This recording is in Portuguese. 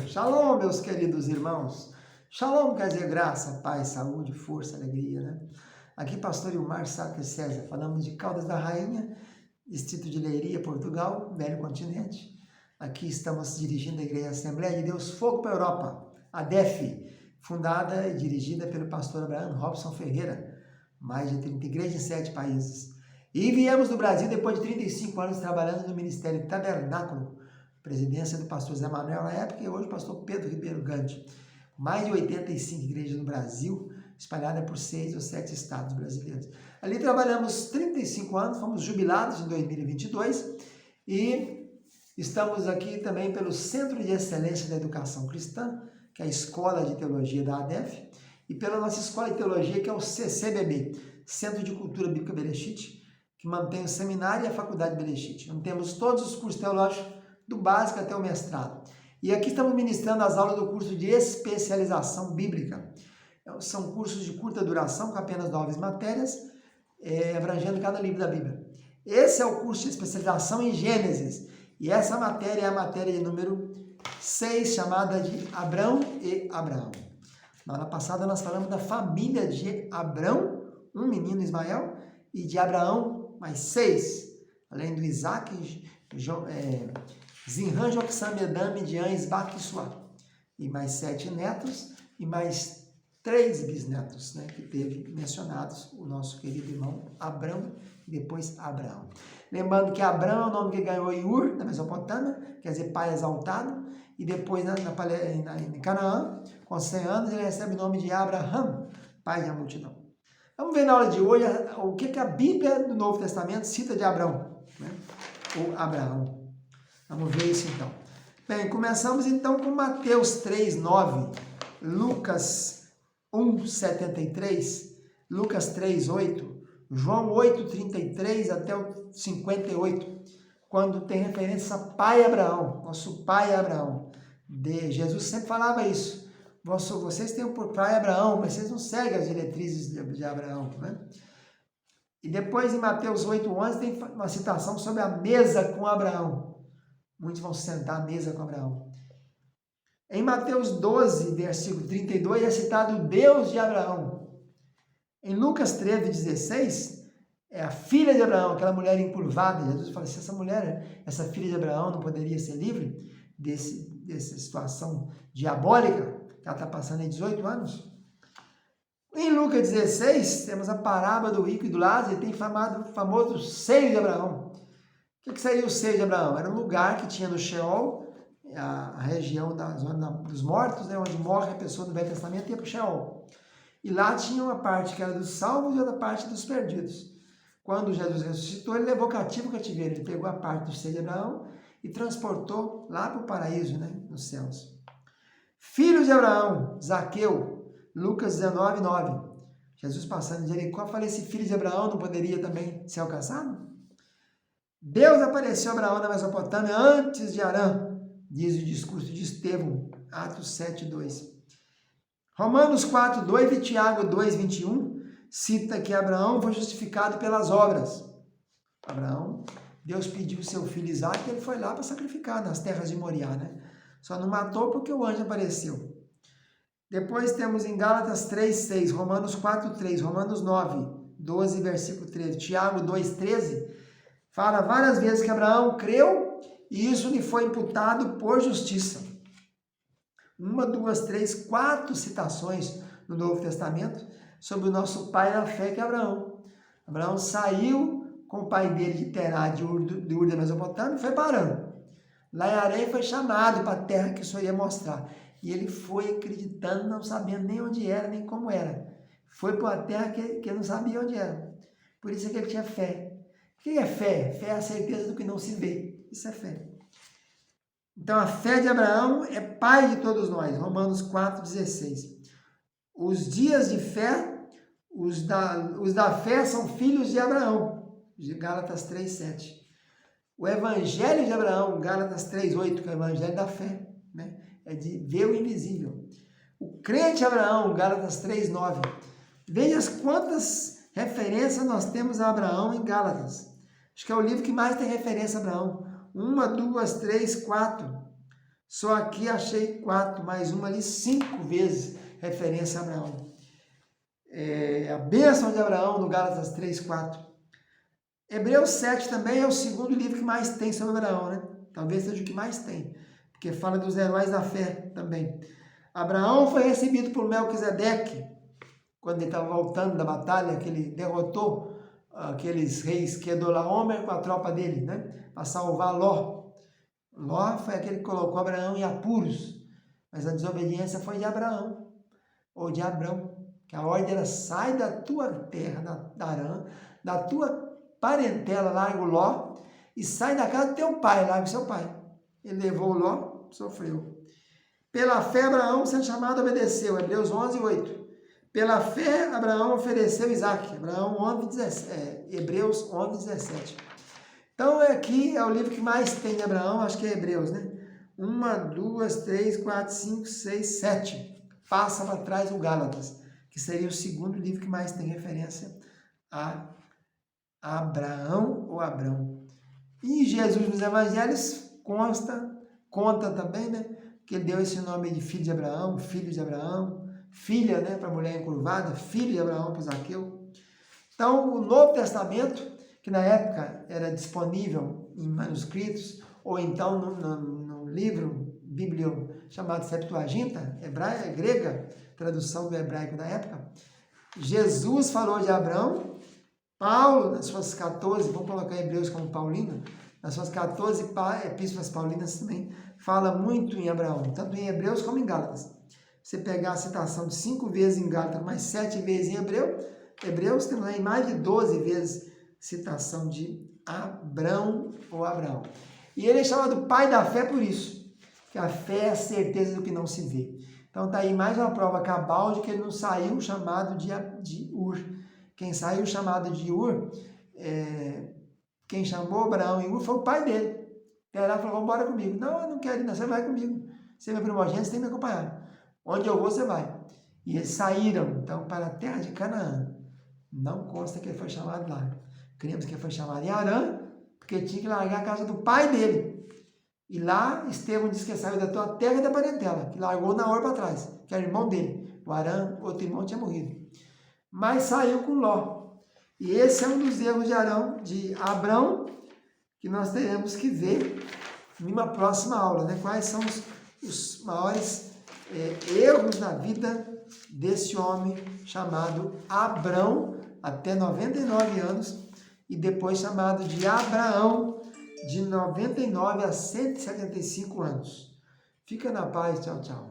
Shalom, meus queridos irmãos. Shalom quer dizer graça, paz, saúde, força, alegria, né? Aqui, pastor Ilmar Saque César, falamos de Caldas da Rainha, distrito de Leiria, Portugal, Velho Continente. Aqui estamos dirigindo a Igreja Assembleia de Deus Fogo para a Europa, a DEF, fundada e dirigida pelo pastor Abraham Robson Ferreira, mais de 30 igrejas em 7 países. E viemos do Brasil depois de 35 anos trabalhando no Ministério Tabernáculo, presidência do pastor Zé Manuel na época e hoje o pastor Pedro Ribeiro Gante. Mais de 85 igrejas no Brasil, espalhadas por 6 ou 7 estados brasileiros. Ali trabalhamos 35 anos, fomos jubilados em 2022 e estamos aqui também pelo Centro de Excelência da Educação Cristã, que é a Escola de Teologia da ADEF, e pela nossa Escola de Teologia, que é o CCBB, Centro de Cultura Bíblica Bereshit, que mantém o seminário e a Faculdade Bereshit. Onde temos todos os cursos teológicos, do básico até o mestrado. E aqui estamos ministrando as aulas do curso de especialização bíblica. São cursos de curta duração, com apenas 9 matérias, abrangendo cada livro da Bíblia. Esse é o curso de especialização em Gênesis. E essa matéria é a matéria de número 6, chamada de Abrão e Abraão. Na aula passada nós falamos da família de Abrão, um menino Ismael, e de Abraão, mais 6, além do Isaac, Zinran, Joksam, Medam, Midian, Isbaque e Suá. E mais 7 netos e mais 3 bisnetos, né, que teve mencionados o nosso querido irmão Abrão e depois Abraão. Lembrando que Abrão é o nome que ganhou em Ur, na Mesopotâmia, quer dizer pai exaltado, e depois em Canaã, com 100 anos, ele recebe o nome de Abraham, pai da multidão. Vamos ver na aula de hoje o que a Bíblia do Novo Testamento cita de Abrão, né, ou Abraão. Vamos ver isso então. Bem, começamos então com Mateus 3:9, Lucas 1:73, Lucas 3:8, João 8:33 até o 58, quando tem referência a pai Abraão, nosso pai Abraão. Jesus sempre falava isso. Vocês têm por pai Abraão, mas vocês não seguem as diretrizes de Abraão, né? E depois em Mateus 8:11 tem uma citação sobre a mesa com Abraão. Muitos vão sentar à mesa com Abraão. Em Mateus 12, versículo 32, é citado o Deus de Abraão. Em Lucas 13:16, é a filha de Abraão, aquela mulher encurvada. Jesus fala assim, essa filha de Abraão não poderia ser livre dessa situação diabólica que ela está passando em 18 anos? Em Lucas 16, temos a parábola do rico e do Lázaro, e tem o famoso seio de Abraão. O que seria o seio de Abraão? Era um lugar que tinha no Sheol, a região da zona dos mortos, né, onde morre a pessoa no Velho Testamento, ia para o Sheol. E lá tinha uma parte que era dos salvos e outra parte dos perdidos. Quando Jesus ressuscitou, ele levou cativo o cativeiro. Ele pegou a parte do seio de Abraão e transportou lá para o paraíso, né, nos céus. Filhos de Abraão, Zaqueu, Lucas 19:9. Jesus passando em Jericó, falou, esse filho de Abraão não poderia também ser alcançado? Deus apareceu a Abraão na Mesopotâmia antes de Harã, diz o discurso de Estevão, Atos 7:2. Romanos 4:2 e Tiago 2:21 cita que Abraão foi justificado pelas obras. Abraão, Deus pediu seu filho Isaac e ele foi lá para sacrificar nas terras de Moriá, né? Só não matou porque o anjo apareceu. Depois temos em Gálatas 3:6, Romanos 4:3, Romanos 9:12, versículo 13, Tiago 2:13, fala várias vezes que Abraão creu e isso lhe foi imputado por justiça. 1, 2, 3, 4 citações no Novo Testamento sobre o nosso pai da fé, que é Abraão. Abraão saiu com o pai dele de Terá, de Ur da Mesopotâmia, e foi parando. Lá em Harém foi chamado para a terra que o Senhor ia mostrar. E ele foi acreditando, não sabendo nem onde era, nem como era. Foi para uma terra que ele não sabia onde era. Por isso é que ele tinha fé. O que é fé? Fé é a certeza do que não se vê. Isso é fé. Então, a fé de Abraão é pai de todos nós. Romanos 4:16. Os dias de fé, os da fé são filhos de Abraão. De Gálatas 3:7. O evangelho de Abraão, Gálatas 3:8, que é o evangelho da fé, né? É de ver o invisível. O crente Abraão, Gálatas 3:9. Veja quantas referências nós temos a Abraão em Gálatas. Acho que é o livro que mais tem referência a Abraão. 1, 2, 3, 4. Só aqui achei 4, mais uma ali, 5 vezes referência a Abraão. A bênção de Abraão, no Gálatas 3, 4. Hebreus 7 também é o segundo livro que mais tem sobre Abraão, né? Talvez seja o que mais tem, porque fala dos heróis da fé também. Abraão foi recebido por Melquisedeque, quando ele estava voltando da batalha, que ele derrotou aqueles reis Kedorlaomer com a tropa dele, né? Para salvar Ló. Ló foi aquele que colocou Abraão em apuros, mas a desobediência foi de Abraão, ou de Abrão, que a ordem era: sai da tua terra, da Arã, da tua parentela, larga o Ló, e sai da casa do teu pai, larga o seu pai. Ele levou o Ló, sofreu. Pela fé, Abraão, sendo chamado, obedeceu. Hebreus 11, 8. Pela fé, Abraão ofereceu Isaac. Hebreus 11, 17. Então, aqui é o livro que mais tem de Abraão, acho que é Hebreus, né? 1, 2, 3, 4, 5, 6, 7. Passa para trás o Gálatas, que seria o segundo livro que mais tem referência a Abraão ou Abrão. E Jesus nos evangelhos conta também, né? Que ele deu esse nome de filho de Abraão, filha, né, para a mulher encurvada, filho de Abraão para o Zaqueu. Então, o Novo Testamento, que na época era disponível em manuscritos, ou então no livro bíblico chamado Septuaginta, grega, tradução do hebraico da época, Jesus falou de Abraão. Paulo, nas suas 14, vamos colocar Hebreus como Paulino, nas suas 14 epístolas paulinas também, fala muito em Abraão, tanto em Hebreus como em Gálatas. Você pegar a citação de 5 vezes em Gálatas, mais 7 vezes em Hebreus, temos aí mais de 12 vezes citação de Abrão ou Abraão. E ele é chamado pai da fé por isso, que a fé é a certeza do que não se vê. Então está aí mais uma prova cabal de que ele não saiu chamado de Ur. Quem saiu chamado de Ur, quem chamou Abraão em Ur foi o pai dele. Terá falou: vamos embora comigo. Não, eu não quero ir, não, você vai comigo. Você é meu primogênito, você tem que me acompanhar. Onde eu vou, você vai. E eles saíram, então, para a terra de Canaã. Não consta que ele foi chamado lá. Cremos que ele foi chamado em Harã, porque tinha que largar a casa do pai dele. E lá, Estevão diz que saiu da tua terra e da parentela, que largou Naor para trás, que era irmão dele. O Harã, outro irmão, tinha morrido. Mas saiu com Ló. E esse é um dos erros de Abrão, que nós teremos que ver em uma próxima aula, né? Quais são os maiores erros na vida desse homem chamado Abrão, até 99 anos, e depois chamado de Abraão, de 99 a 175 anos. Fica na paz, tchau, tchau.